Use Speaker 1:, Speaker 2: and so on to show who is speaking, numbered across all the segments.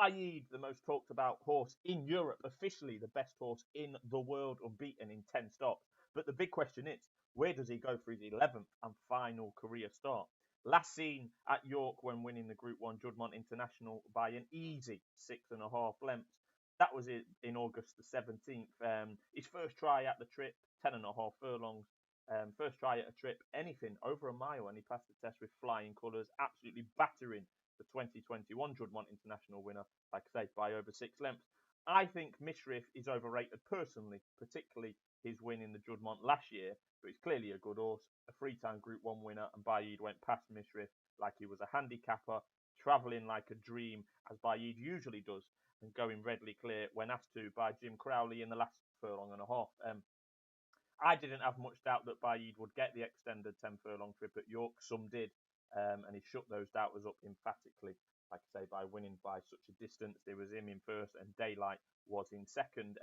Speaker 1: Baaeed, the most talked about horse in Europe, officially the best horse in the world, unbeaten in 10 starts. But the big question is, where does he go for his 11th and final career start? Last seen at York when winning the Group 1 Juddmonte International by an easy 6.5 lengths. That was in August the 17th. His first try at the trip, 10.5 furlongs. First try at a trip, anything over a mile, and he passed the test with flying colours, absolutely battering the 2021 Juddmonte International winner, like I say, by over 6 lengths. I think Mishriff is overrated personally, particularly his win in the Juddmonte last year, but he's clearly a good horse, a 3-time Group 1 winner, and Baaeed went past Mishriff like he was a handicapper, travelling like a dream, as Baaeed usually does, and going redly clear when asked to by Jim Crowley in the last furlong and a half. I didn't have much doubt that Baaeed would get the extended 10 furlong trip at York. Some did, and he shut those doubters up emphatically, like I say, by winning by such a distance. There was him in first and Daylight was in second.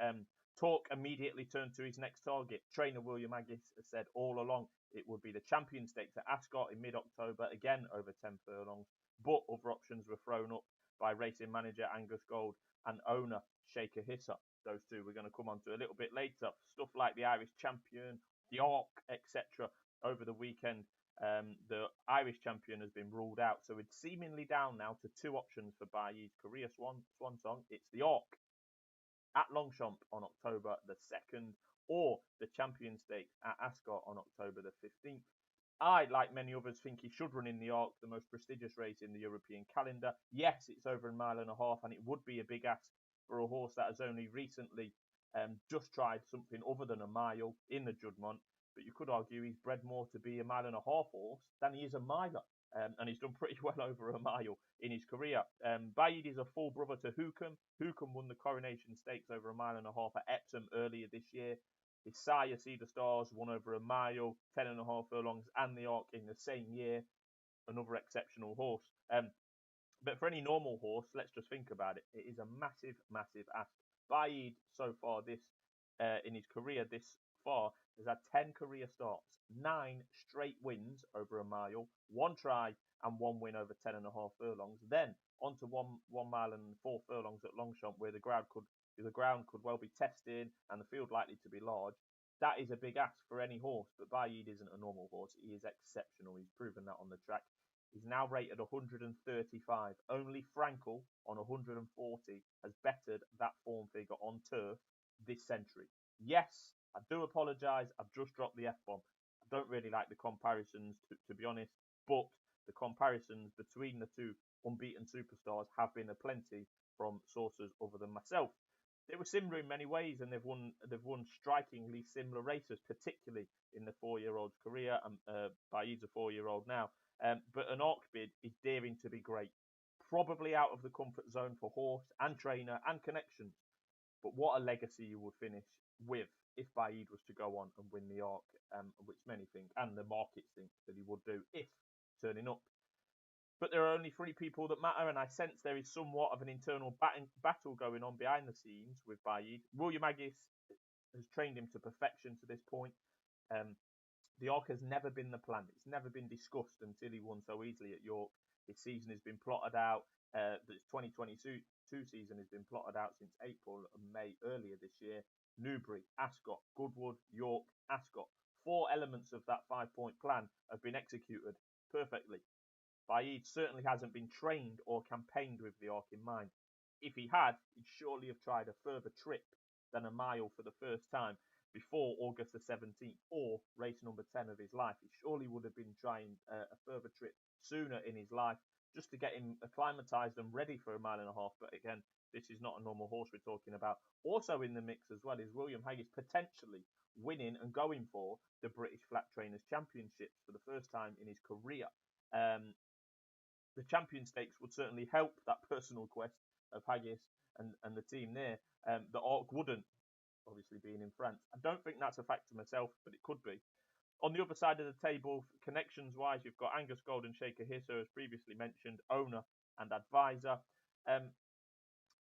Speaker 1: Talk immediately turned to his next target. Trainer William Aggis has said all along it would be the Champion Stakes at Ascot in mid-October, again over 10 furlongs, but other options were thrown up by racing manager Angus Gold and owner Shaker Hisser. Those two we're going to come on to a little bit later. Stuff like the Irish Champion, the Arc, etc. Over the weekend, the Irish Champion has been ruled out. So it's seemingly down now to two options for Baaeed's career swan song. It's the Arc at Longchamp on October the 2nd, or the Champion Stakes at Ascot on October the 15th. I, like many others, think he should run in the Arc, the most prestigious race in the European calendar. Yes, it's over a mile and a half, and it would be a big ask for a horse that has only recently just tried something other than a mile in the Juddmonte. But you could argue he's bred more to be a mile and a half horse than he is a miler. And he's done pretty well over a mile in his career. Baaeed is a full brother to Hookham. Hookham won the Coronation Stakes over a mile and a half at Epsom earlier this year. His sire, Cedar Stars, won over a mile, 10.5 furlongs, and the Arc in the same year. Another exceptional horse. But for any normal horse, let's just think about it. It is a massive, massive ask. Baaeed, so far, in his career this far, has had 10 career starts, 9 straight wins over a mile, 1 try and 1 win over 10.5 furlongs. Then on to 1 mile and 4 furlongs at Longchamp, where the ground could well be tested and the field likely to be large. That is a big ask for any horse, but Baaeed isn't a normal horse. He is exceptional. He's proven that on the track. He's now rated 135. Only Frankel on 140 has bettered that form figure on turf this century. Yes, I do apologise. I've just dropped the F-bomb. I don't really like the comparisons, to be honest, but the comparisons between the two unbeaten superstars have been aplenty from sources other than myself. They were similar in many ways, and they've won strikingly similar races, particularly in the 4-year-old's career. Baaeed's a 4-year-old now. But an Arc bid is daring to be great. Probably out of the comfort zone for horse and trainer and connections. But what a legacy you would finish with if Baaeed was to go on and win the Arc, which many think, and the markets think that he would do if turning up. But there are only 3 people that matter, and I sense there is somewhat of an internal battle going on behind the scenes with Baaeed. William Aggis has trained him to perfection to this point. The Arc has never been the plan. It's never been discussed until he won so easily at York. His season has been plotted out. The 2022 season has been plotted out since April and May earlier this year. Newbury, Ascot, Goodwood, York, Ascot. 4 elements of that 5-point plan have been executed perfectly. Baaeed certainly hasn't been trained or campaigned with the Arc in mind. If he had, he'd surely have tried a further trip than a mile for the first time before August the 17th, or race number 10 of his life. He surely would have been trying a further trip sooner in his life, just to get him acclimatised and ready for a mile and a half. But again, this is not a normal horse we're talking about. Also in the mix as well is William Aggis potentially winning and going for the British Flat Trainers Championships for the first time in his career. The Champion Stakes would certainly help that personal quest of Aggis and the team there. The Arc wouldn't, obviously being in France. I don't think that's a factor myself, but it could be. On the other side of the table, connections-wise, you've got Angus Gold and Shaker Hisser, as previously mentioned, owner and advisor.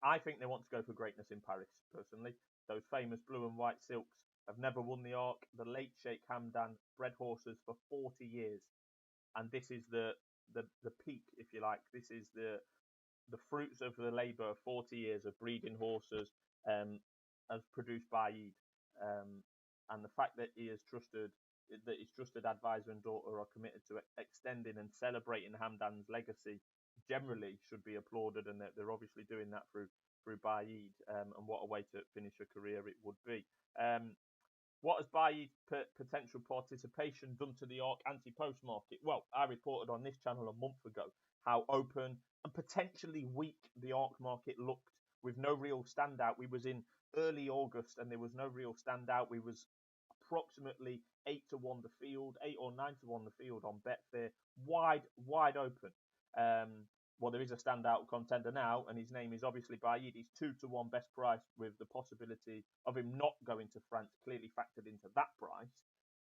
Speaker 1: I think they want to go for greatness in Paris, personally. Those famous blue and white silks have never won the Arc. The late Sheikh Hamdan bred horses for 40 years. And this is the peak, if you like. This is the the fruits of the labour of 40 years of breeding horses has produced Baaeed, and the fact that his trusted advisor and daughter are committed to extending and celebrating Hamdan's legacy generally should be applauded, and that they're obviously doing that through Baaeed, and what a way to finish a career it would be. What has Baaeed's potential participation done to the ARC Ante-Post market? Well, I reported on this channel a month ago how open and potentially weak the ARC market looked, with no real standout. We was in early August and there was no real standout. We was approximately 8-1 the field, 8 or 9-1 the field on Betfair, wide open. Well, there is a standout contender now, and his name is obviously Baaeed. He's 2-1 best price, with the possibility of him not going to France clearly factored into that price.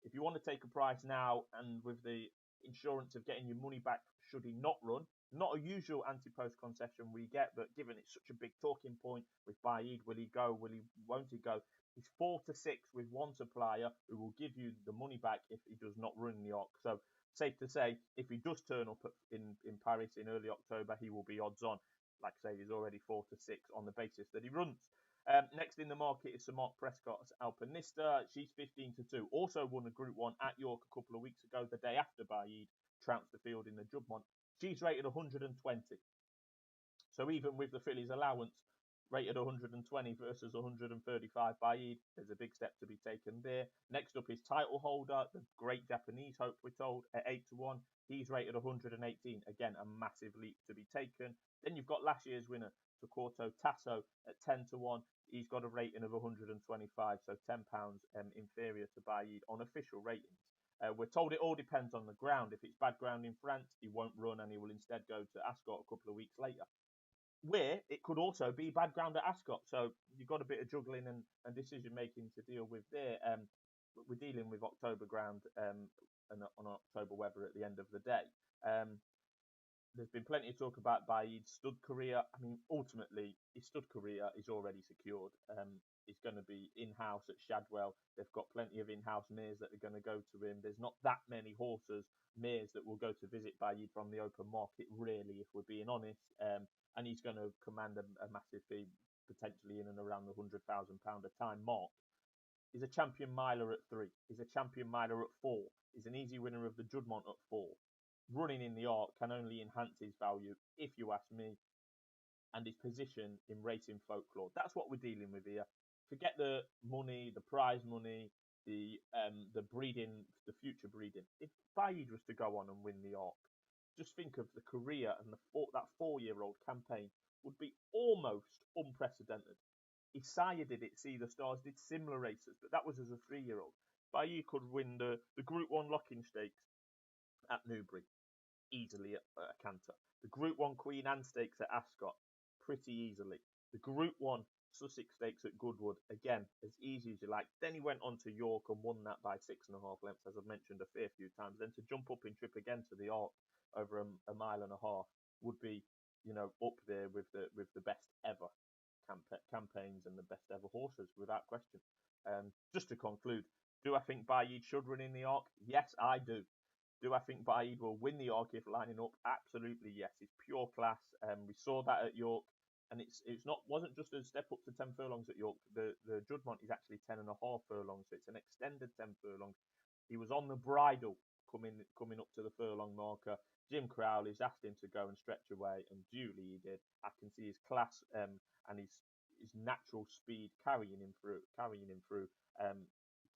Speaker 1: If you want to take a price now, and with the insurance of getting your money back should he not run, not a usual Ante-Post concession we get, but given it's such a big talking point with Baaeed, will he go, won't he go? He's 4-6 with one supplier who will give you the money back if he does not run the ARC. So safe to say, if he does turn up in Paris in early October, he will be odds on. Like I say, he's already 4-6 on the basis that he runs. Next in the market is Sir Mark Prescott's Alpinista. She's 15-2. Also won a Group 1 at York a couple of weeks ago, the day after Baaeed trounced the field in the Juddmonte. She's rated 120. So even with the fillies allowance, rated 120 versus 135 Baaeed, there's a big step to be taken there. Next up is title holder, the great Japanese hope, we're told, at 8-1. He's rated 118. Again, a massive leap to be taken. Then you've got last year's winner, Socorro Tasso, at 10-1. He's got a rating of 125, so £10 inferior to Baaeed on official ratings. We're told it all depends on the ground. If it's bad ground in France, he won't run and he will instead go to Ascot a couple of weeks later, where it could also be bad ground at Ascot. So you've got a bit of juggling and decision making to deal with there. We're dealing with October ground and on October weather at the end of the day. There's been plenty of talk about Baaeed's stud career. I mean, ultimately, his stud career is already secured. He's going to be in-house at Shadwell. They've got plenty of in-house mares that are going to go to him. There's not that many mares that will go to visit Baaeed from the open market, really, if we're being honest. And he's going to command a massive fee, potentially in and around the £100,000 a time mark. He's a champion miler at 3. He's a champion miler at 4. He's an easy winner of the Juddmonte at 4. Running in the ARC can only enhance his value, if you ask me, and his position in racing folklore. That's what we're dealing with here. Forget the money, the prize money, the breeding, the future breeding. If Baaeed was to go on and win the ARC, just think of the career, and that 4-year-old campaign would be almost unprecedented. His sire did it, See the Stars did similar races, but that was as a 3-year-old. Baaeed could win the Group 1 Locking Stakes at Newbury easily at a canter. The Group 1 Queen Anne Stakes at Ascot pretty easily. The Group 1 Sussex Stakes at Goodwood, again, as easy as you like. Then he went on to York and won that by 6.5 lengths, as I've mentioned a fair few times. Then to jump up in trip again to the ARC over a mile and a half would be, up there with the best ever campaigns and the best ever horses, without question. Just to conclude, do I think Baaeed should run in the ARC? Yes, I do. Do I think Baaeed will win the ARC if lining up? Absolutely, yes. It's pure class. We saw that at York, and wasn't just a step up to 10 furlongs at York. The Juddmonte is actually 10.5 furlongs, so it's an extended 10 furlongs. He was on the bridle coming up to the furlong marker. Jim Crowley's asked him to go and stretch away, and duly he did. I can see his class and his natural speed carrying him through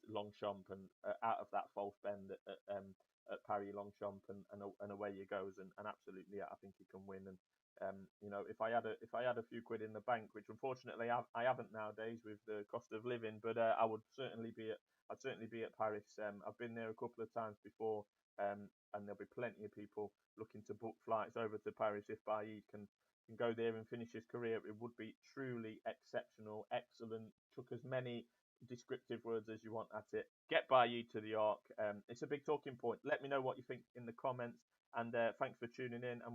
Speaker 1: Longchamp and out of that false bend at Paris Longchamp and away he goes, and absolutely, I think he can win. And if I had a few quid in the bank, which unfortunately I haven't nowadays with the cost of living, but I'd certainly be at Paris. I've been there a couple of times before, and there'll be plenty of people looking to book flights over to Paris if Baaeed can go there and finish his career. It would be truly exceptional, excellent. Took as many descriptive words as you want at it. Get Baaeed to the ARC. It's a big talking point. Let me know what you think in the comments, and thanks for tuning in. And